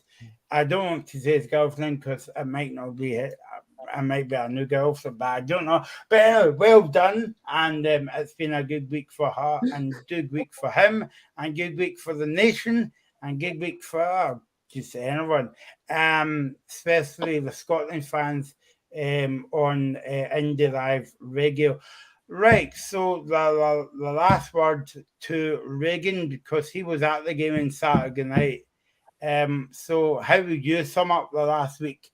I don't want to say his girlfriend because it might not be it. I might be a new girlfriend, but I don't know. But anyway, well done, and it's been a good week for her, and good week for him, and good week for the nation, and good week for just anyone, especially the Scotland fans on Indie Live Radio. Right, so the last word to Reagan, because he was at the game on Saturday night. So how would you sum up the last week?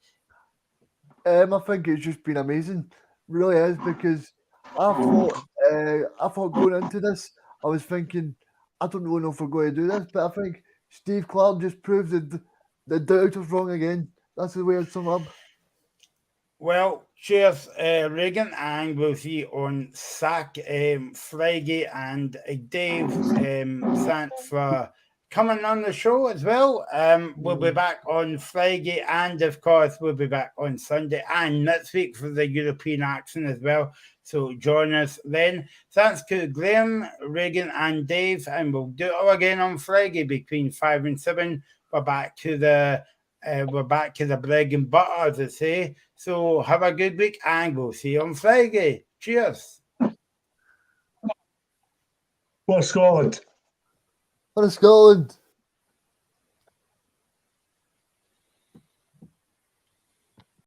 I think it's just been amazing, really is, because I thought going into this, I was thinking, I don't really know if we're going to do this, but I think Steve Clark just proves that the doubters wrong again. That's the way I'd sum up. Well, cheers, Reagan, and we'll see you on Friday, and Dave, thanks for coming on the show as well. We'll be back on Friday, and of course we'll be back on Sunday and next week for the European action as well. So join us then. Thanks to Graham, Reagan, and Dave, and we'll do it all again on Friday between 5 and 7. We're back to the we're back to the bread and butter, as I say. So have a good week, and we'll see you on Friday. Cheers. Well, Scotland. For Scotland.